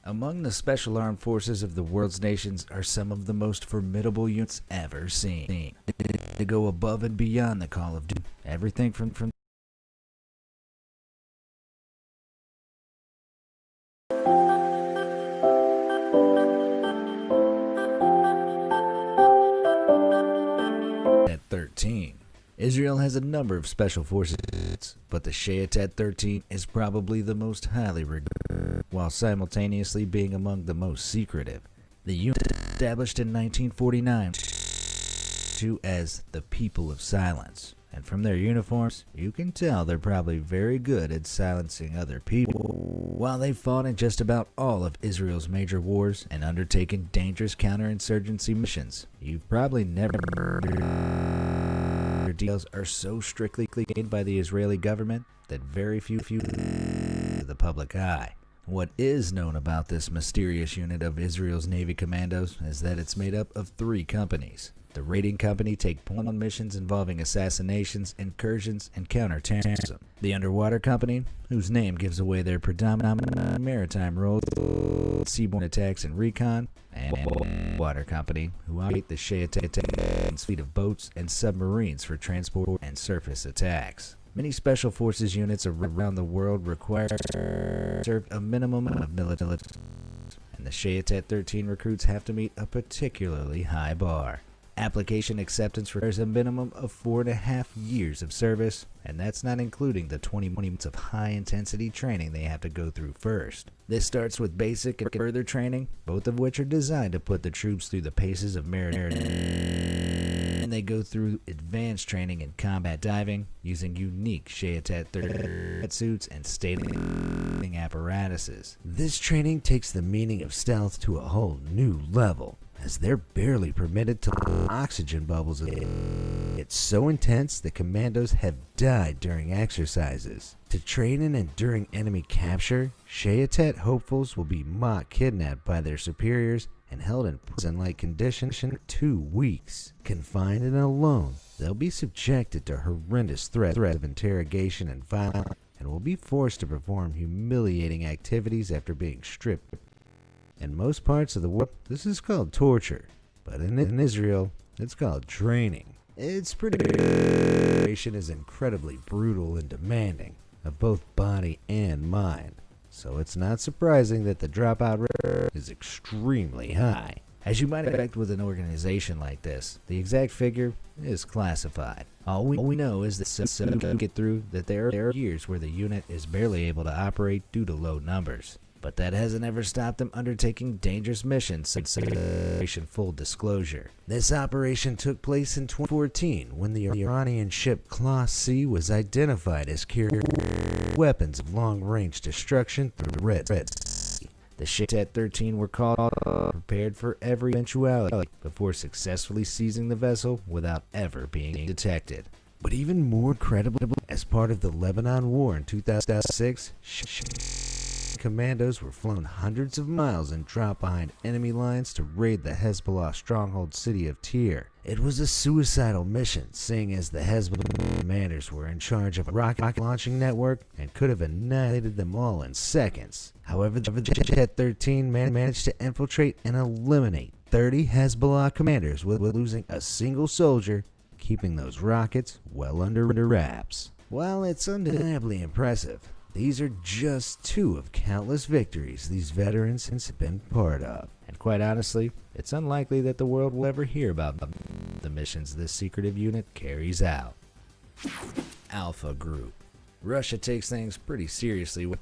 Among the special armed forces of the world's nations are some of the most formidable units ever seen. They go above and beyond the call of duty. Everything from at 13. Israel has a number of special forces, but the Shayetet 13 is probably the most highly regarded, while simultaneously being among the most secretive. The unit established in 1949 as the People of Silence, and from their uniforms, you can tell they're probably very good at silencing other people. While they fought in just about all of Israel's major wars and undertaken dangerous counterinsurgency missions, you've probably never their details are so strictly guarded by the Israeli government that very few the public eye. What is known about this mysterious unit of Israel's Navy commandos is that it's made up of 3 companies. The raiding company take point on missions involving assassinations, incursions, and counterterrorism. The underwater company, whose name gives away their predominant maritime roles, seaborne attacks and recon, and water company, who operate the Shayetet fleet of boats and submarines for transport and surface attacks. Many special forces units around the world require to serve a minimum of military, and the Shayetet 13 recruits have to meet a particularly high bar. Application acceptance requires a minimum of 4.5 years of service, and that's not including the 20 months of high-intensity training they have to go through first. This starts with basic and further training, both of which are designed to put the troops through the paces of maritime, and they go through advanced training in combat diving, using unique Shayetet 13 suits and state-of-the-art apparatuses. This training takes the meaning of stealth to a whole new level, as they're barely permitted to blow oxygen bubbles. It's so intense that commandos have died during exercises. To train in and during enemy capture, Shayetet hopefuls will be mock kidnapped by their superiors and held in prison-like conditions for 2 weeks. Confined and alone, they'll be subjected to horrendous threats of interrogation and violence, and will be forced to perform humiliating activities after being stripped. In most parts of the world, this is called torture, but in Israel, it's called training. It's pretty operation is incredibly brutal and demanding of both body and mind, so it's not surprising that the dropout rate is extremely high. As you might expect with an organization like this, the exact figure is classified. All we know is that so get through that there are years where the unit is barely able to operate due to low numbers. But that hasn't ever stopped them undertaking dangerous missions since Operation Full Disclosure. This operation took place in 2014 when the Iranian ship Class C was identified as carrying weapons of long-range destruction through the Red Sea. The Shayetet 13 were called prepared for every eventuality before successfully seizing the vessel without ever being detected. But even more incredible, as part of the Lebanon War in 2006, commandos were flown hundreds of miles and dropped behind enemy lines to raid the Hezbollah stronghold city of Tyre. It was a suicidal mission, seeing as the Hezbollah commanders were in charge of a rocket launching network and could have annihilated them all in seconds. However, the Shayetet 13 managed to infiltrate and eliminate 30 Hezbollah commanders without losing a single soldier, keeping those rockets well under wraps. While it's undeniably impressive, these are just 2 of countless victories these veterans have been part of. And quite honestly, it's unlikely that the world will ever hear about the missions this secretive unit carries out. Alpha Group. Russia takes things pretty seriously by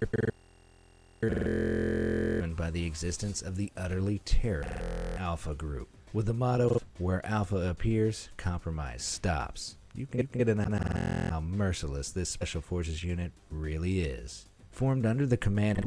the existence of the utterly terrible Alpha Group, with the motto, "Where Alpha appears, compromise stops." You can get an idea how merciless this Special Forces unit really is. Formed under the command of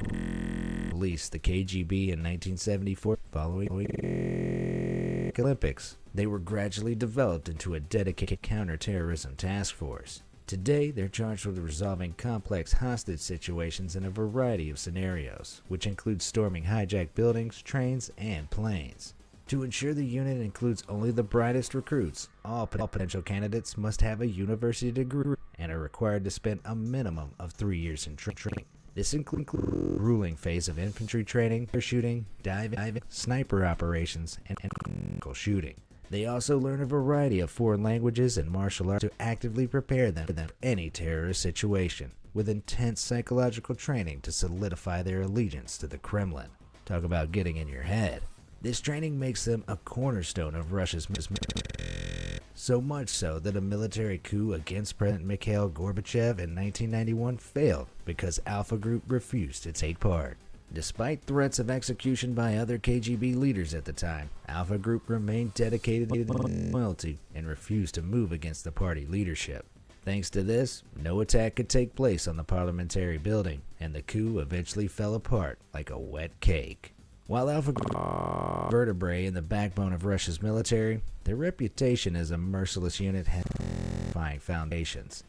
police, the KGB in 1974, following the Olympics, they were gradually developed into a dedicated counterterrorism task force. Today, they're charged with resolving complex hostage situations in a variety of scenarios, which include storming hijacked buildings, trains, and planes. To ensure the unit includes only the brightest recruits, all potential candidates must have a university degree and are required to spend a minimum of 3 years in training. This includes grueling phase of infantry training, shooting, diving, sniper operations, and tactical shooting. They also learn a variety of foreign languages and martial arts to actively prepare them for any terrorist situation, with intense psychological training to solidify their allegiance to the Kremlin. Talk about getting in your head. This training makes them a cornerstone of Russia's military, so much so that a military coup against President Mikhail Gorbachev in 1991 failed because Alpha Group refused to take part. Despite threats of execution by other KGB leaders at the time, Alpha Group remained dedicated to loyalty and refused to move against the party leadership. Thanks to this, no attack could take place on the parliamentary building, and the coup eventually fell apart like a wet cake. While Alpha Group vertebrae in the backbone of Russia's military, their reputation as a merciless unit had fine foundations.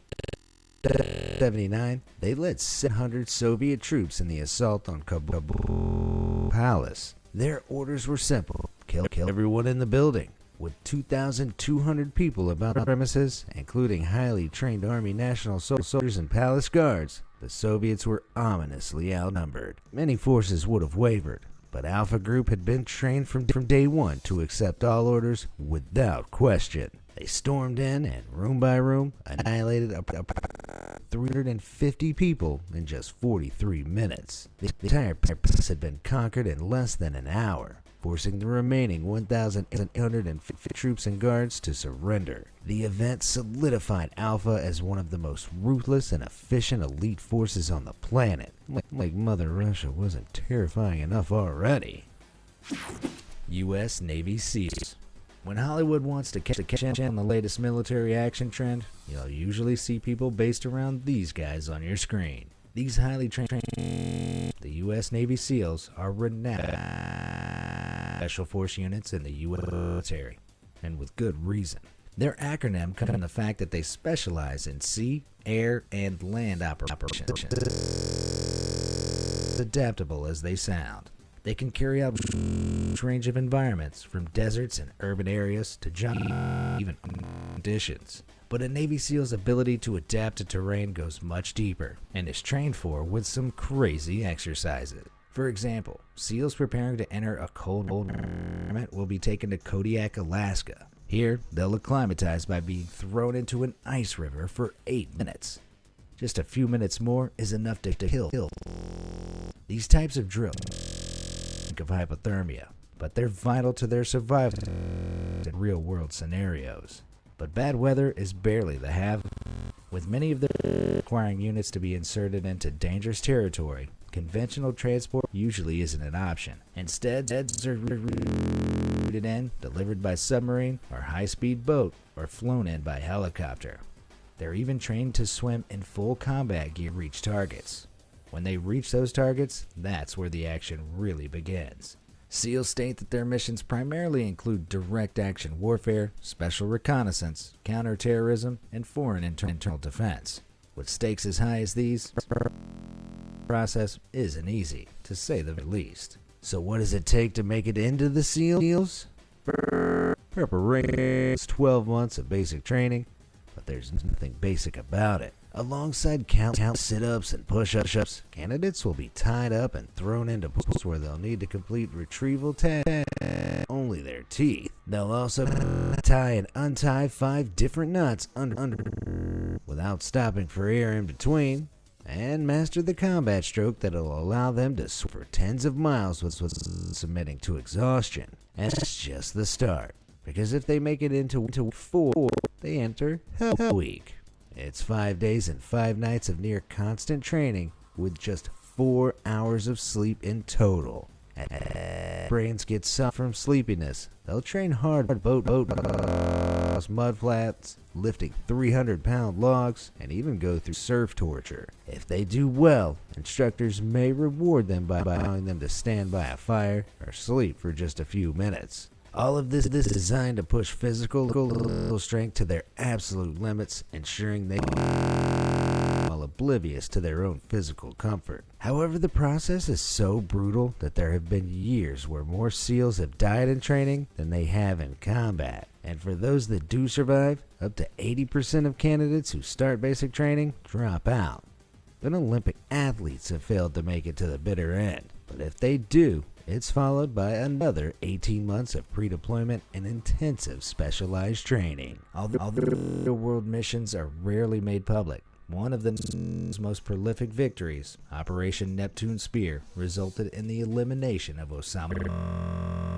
In 1979, they led 700 Soviet troops in the assault on Kabul Palace. Their orders were simple: kill everyone in the building. With 2,200 people about the premises, including highly trained Army National soldiers and palace guards, the Soviets were ominously outnumbered. Many forces would have wavered, but Alpha Group had been trained from day one to accept all orders without question. They stormed in and, room by room, annihilated 350 people in just 43 minutes. The entire place had been conquered in less than an hour, forcing the remaining 1,850 troops and guards to surrender. The event solidified Alpha as one of the most ruthless and efficient elite forces on the planet. Like Mother Russia wasn't terrifying enough already. U.S. Navy SEALs. When Hollywood wants to catch on the latest military action trend, you'll usually see people based around these guys on your screen. These highly trained, the U.S. Navy SEALs are renowned special force units in the U.S. military, and with good reason. Their acronym comes from the fact that they specialize in sea, air, and land operations. Adaptable as they sound. They can carry out a range of environments, from deserts and urban areas to even conditions. But a Navy SEAL's ability to adapt to terrain goes much deeper, and is trained for with some crazy exercises. For example, SEALs preparing to enter a cold environment will be taken to Kodiak, Alaska. Here, they'll acclimatize by being thrown into an ice river for 8 minutes. Just a few minutes more is enough to kill. These types of drills of hypothermia, but they're vital to their survival in real-world scenarios. But bad weather is barely the half, with many of them requiring units to be inserted into dangerous territory. Conventional transport usually isn't an option. Instead, heads are routed in, delivered by submarine or high-speed boat, or flown in by helicopter. They're even trained to swim in full combat gear to reach targets. When they reach those targets, that's where the action really begins. SEALs state that their missions primarily include direct action warfare, special reconnaissance, counterterrorism, and foreign internal defense. With stakes as high as these, the process isn't easy, to say the least. So what does it take to make it into the SEALs? Preparation, 12 months of basic training, but there's nothing basic about it. Alongside count sit-ups and push-ups, candidates will be tied up and thrown into pools where they'll need to complete retrieval tasks only their teeth. They'll also tie and untie 5 different knots under without stopping for air in between, and master the combat stroke that'll allow them to swim for tens of miles without submitting to exhaustion. And that's just the start, because if they make it into 4, they enter Hell Week. It's 5 days and 5 nights of near constant training with just 4 hours of sleep in total. And brains get soft from sleepiness. They'll train hard boat mud flats, lifting 300-pound logs, and even go through surf torture. If they do well, instructors may reward them by allowing them to stand by a fire or sleep for just a few minutes. All of this is designed to push physical strength to their absolute limits, ensuring they while oblivious to their own physical comfort. However, the process is so brutal that there have been years where more SEALs have died in training than they have in combat. And for those that do survive, up to 80% of candidates who start basic training drop out. but Olympic athletes have failed to make it to the bitter end. But if they do, it's followed by another 18 months of pre-deployment and intensive specialized training. Although world missions are rarely made public, one of the most prolific victories, Operation Neptune Spear, resulted in the elimination of Osama.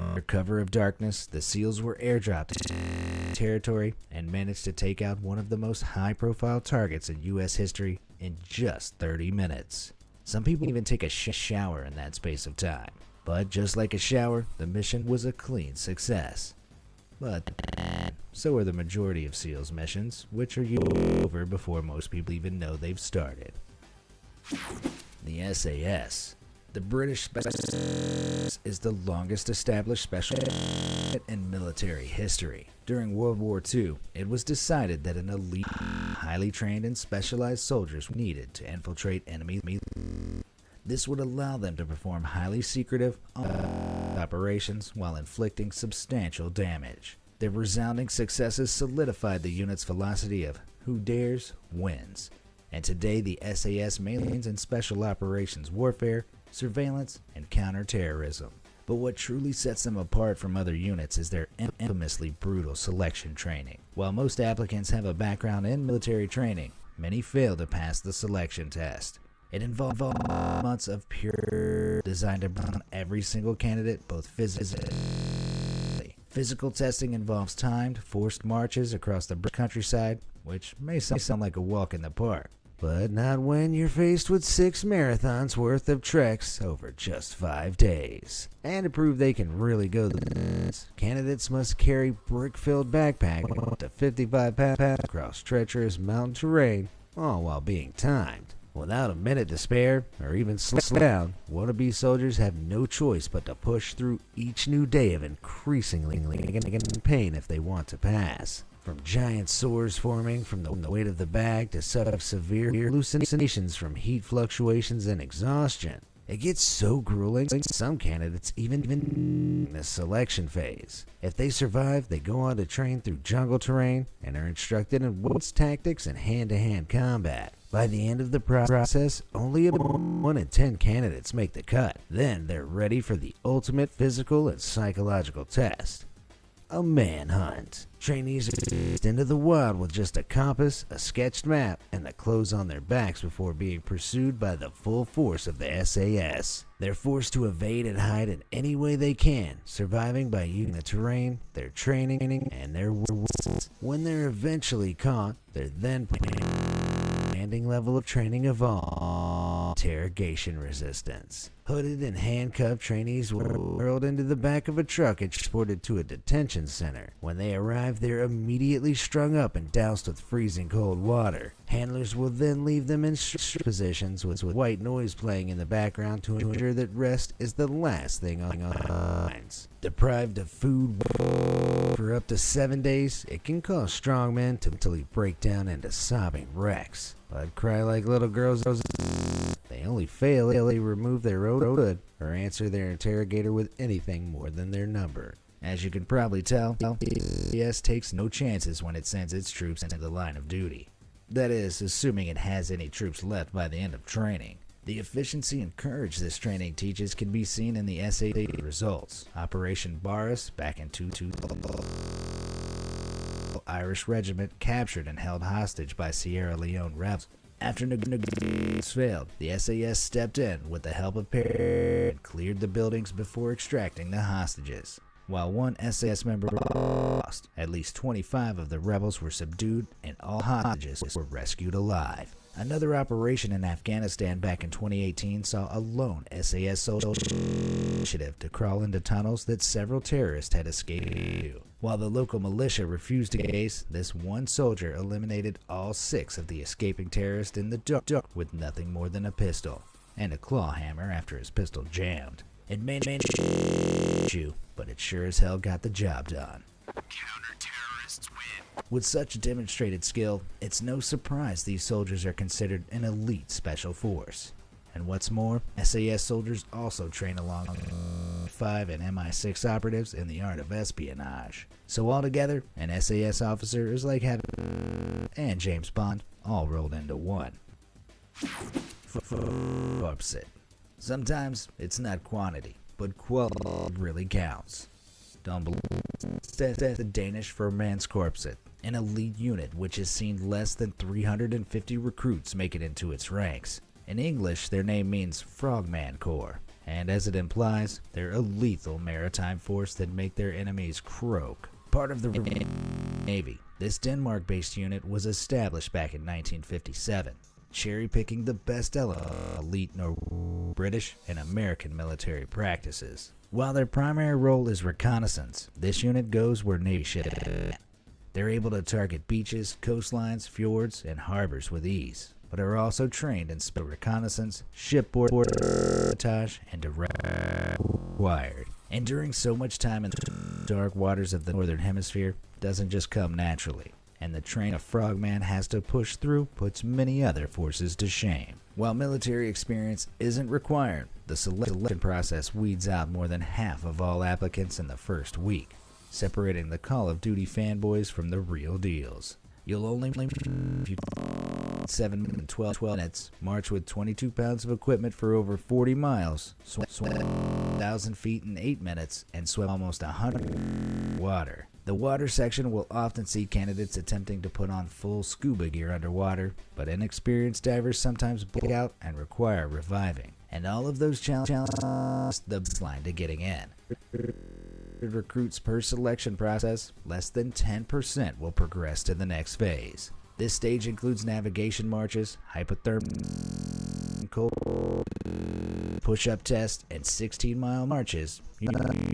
Under cover of darkness, the SEALs were airdropped in territory and managed to take out one of the most high-profile targets in U.S. history in just 30 minutes. Some people even take a shower in that space of time. But just like a shower, the mission was a clean success. But so are the majority of SEALs missions, which are over before most people even know they've started. The SAS. The British Special Forces is the longest established special in military history. During World War II, it was decided that an elite, highly trained and specialized soldiers were needed to infiltrate enemy. This would allow them to perform highly secretive operations while inflicting substantial damage. Their resounding successes solidified the unit's philosophy of who dares wins, and today the SAS mainly in special operations warfare, surveillance, and counterterrorism. But what truly sets them apart from other units is their infamously brutal selection training. While most applicants have a background in military training, many fail to pass the selection test. It involved months of pure designed to burn every single candidate, both physically. Physical testing involves timed, forced marches across the countryside, which may sound like a walk in the park. But not when you're faced with 6 marathons worth of treks over just 5 days. And to prove they can really go the distance, candidates must carry brick-filled backpacks up to 55 pounds across treacherous mountain terrain, all while being timed. Without a minute to spare, or even slow down, wannabe soldiers have no choice but to push through each new day of increasingly pain if they want to pass. From giant sores forming from the weight of the bag to severe hallucinations from heat fluctuations and exhaustion. It gets so grueling, some candidates even in the selection phase. If they survive, they go on to train through jungle terrain and are instructed in woods tactics and hand-to-hand combat. By the end of the process, only 1 in 10 candidates make the cut. Then they're ready for the ultimate physical and psychological test. A manhunt. Trainees are released into the wild with just a compass, a sketched map, and the clothes on their backs before being pursued by the full force of the SAS. They're forced to evade and hide in any way they can, surviving by using the terrain, their training, and their words. When they're eventually caught, they're then demanding level of training of all interrogation resistance. Hooded and handcuffed, trainees were hurled into the back of a truck and transported to a detention center. When they arrive, they're immediately strung up and doused with freezing cold water. Handlers will then leave them in positions with white noise playing in the background to ensure that rest is the last thing on their minds. Deprived of food for up to 7 days, it can cause strong men to mentally break down into sobbing wrecks. But cry like little girls. They only fail if they remove their own hood or answer their interrogator with anything more than their number. As you can probably tell, the SAS takes no chances when it sends its troops into the line of duty. That is, assuming it has any troops left by the end of training. The efficiency and courage this training teaches can be seen in the SA results. Operation Barras back in 2012. Irish regiment captured and held hostage by Sierra Leone rebels. After negotiations failed, the SAS stepped in with the help of paramedics and cleared the buildings before extracting the hostages. While one SAS member lost, at least 25 of the rebels were subdued and all hostages were rescued alive. Another operation in Afghanistan back in 2018 saw a lone SAS soldier initiative to crawl into tunnels that several terrorists had escaped to. While the local militia refused to case, this one soldier eliminated all 6 of the escaping terrorists in the dark with nothing more than a pistol and a claw hammer after his pistol jammed. It may shoot you, but it sure as hell got the job done. Counter-terrorists win. With such demonstrated skill, it's no surprise these soldiers are considered an elite special force. And what's more, SAS soldiers also train along with MI5 and MI6 operatives in the art of espionage. So altogether, an SAS officer is like having and James Bond all rolled into one. Corpset. Sometimes it's not quantity, but quality really counts. Don't believe the Danish Formandskorpset, an elite unit which has seen less than 350 recruits make it into its ranks. In English, their name means Frogman Corps, and as it implies, they're a lethal maritime force that make their enemies croak. Part of the Navy, this Denmark-based unit was established back in 1957, cherry-picking the best elite British and American military practices. While their primary role is reconnaissance, this unit goes where Navy ships. They're able to target beaches, coastlines, fjords, and harbors with ease, but are also trained in reconnaissance, shipboard sabotage, and direct required. Enduring so much time in the dark waters of the Northern Hemisphere doesn't just come naturally, and the train a frogman has to push through puts many other forces to shame. While military experience isn't required, the selection process weeds out more than half of all applicants in the first week, separating the Call of Duty fanboys from the real deals. You'll only 7 and 12 minutes, march with 22 pounds of equipment for over 40 miles, swim 1,000 feet in 8 minutes, and swim almost 100 water. The water section will often see candidates attempting to put on full scuba gear underwater, but inexperienced divers sometimes black out and require reviving. And all of those challenges the line to getting in. Recruits per selection process, less than 10% will progress to the next phase. This stage includes navigation marches, hypothermic push-up tests, and 16-mile marches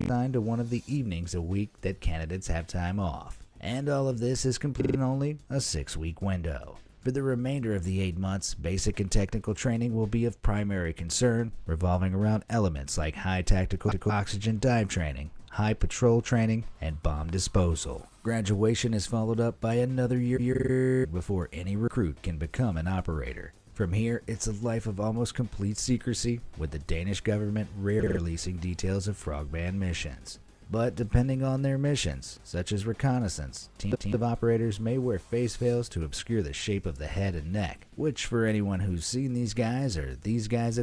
assigned to one of the evenings a week that candidates have time off. And all of this is completed in only a 6-week window. For the remainder of the 8 months, basic and technical training will be of primary concern, revolving around elements like high tactical oxygen dive training, high patrol training, and bomb disposal. Graduation is followed up by another year before any recruit can become an operator. From here, it's a life of almost complete secrecy, with the Danish government rarely releasing details of Frogman missions. But depending on their missions, such as reconnaissance, teams of operators may wear face veils to obscure the shape of the head and neck, which for anyone who's seen these guys or these guys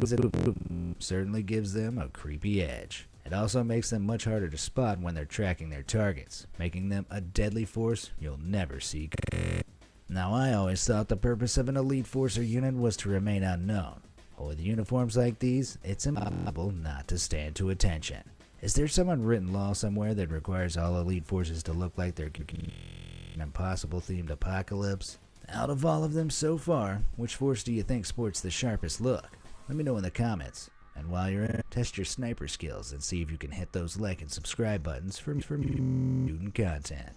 certainly gives them a creepy edge. It also makes them much harder to spot when they're tracking their targets, making them a deadly force you'll never see. Now, I always thought the purpose of an elite force or unit was to remain unknown. But with uniforms like these, it's impossible not to stand to attention. Is there some unwritten law somewhere that requires all elite forces to look like they're an impossible themed apocalypse? Out of all of them so far, which force do you think sports the sharpest look? Let me know in the comments. And while you're at it, test your sniper skills and see if you can hit those like and subscribe buttons for student content.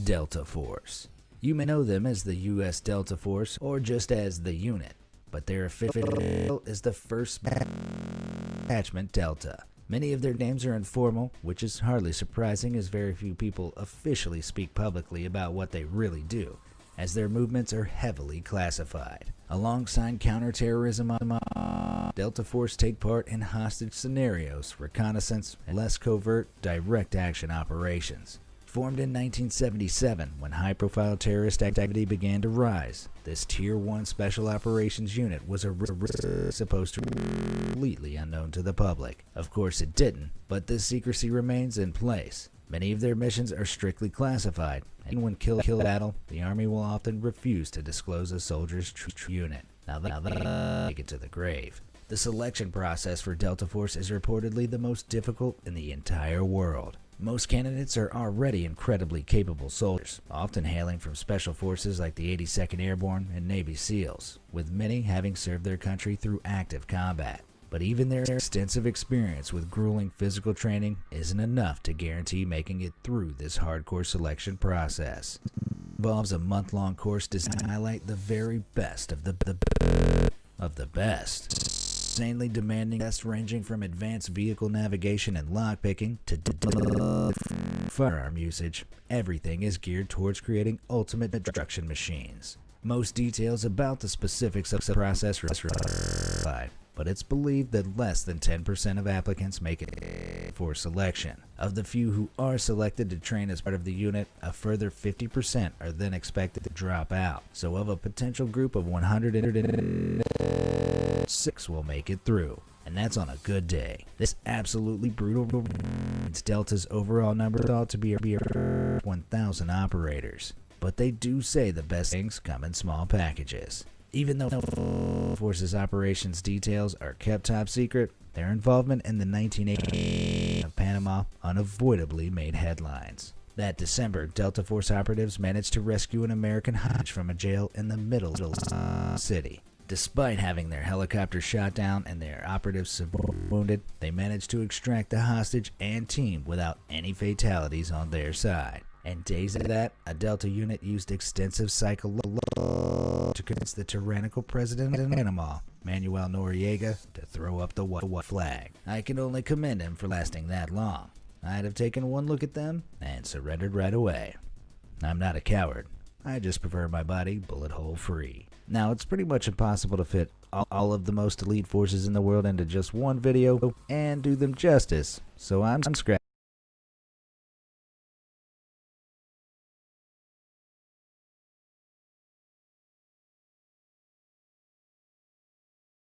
Delta Force. You may know them as the U.S. Delta Force or just as the unit, but their official is the 1st Detachment Delta. Many of their names are informal, which is hardly surprising as very few people officially speak publicly about what they really do, as their movements are heavily classified. Alongside counterterrorism, Delta Force take part in hostage scenarios, reconnaissance, and less covert, direct action operations. Formed in 1977, when high-profile terrorist activity began to rise, this Tier 1 Special Operations Unit was supposed to be completely unknown to the public. Of course it didn't, but this secrecy remains in place. Many of their missions are strictly classified, and when kill battle, the Army will often refuse to disclose a soldier's true unit. Now they take it to the grave. The selection process for Delta Force is reportedly the most difficult in the entire world. Most candidates are already incredibly capable soldiers, often hailing from special forces like the 82nd Airborne and Navy SEALs, with many having served their country through active combat. But even their extensive experience with grueling physical training isn't enough to guarantee making it through this hardcore selection process. It involves a month-long course designed to highlight the very best of the best. Insanely demanding tests ranging from advanced vehicle navigation and lockpicking to firearm usage. Everything is geared towards creating ultimate destruction machines. Most details about the specifics of the process are provided, but it's believed that less than 10% of applicants make it for selection. Of the few who are selected to train as part of the unit, a further 50% are then expected to drop out. So of a potential group of 106 will make it through. And that's on a good day. This absolutely brutal means Delta's overall number thought to be 1,000 operators. But they do say the best things come in small packages. Even though Force's operations details are kept top secret, their involvement in the 1980s of Panama unavoidably made headlines. That December, Delta Force operatives managed to rescue an American hostage from a jail in the middle of the city. Despite having their helicopter shot down and their operatives wounded, they managed to extract the hostage and team without any fatalities on their side. And days after that, a Delta unit used extensive psychology to convince the tyrannical president of Panama, Manuel Noriega, to throw up the white flag. I can only commend him for lasting that long. I'd have taken one look at them and surrendered right away. I'm not a coward. I just prefer my body bullet hole free. Now, it's pretty much impossible to fit all of the most elite forces in the world into just one video and do them justice, so I'm scrapping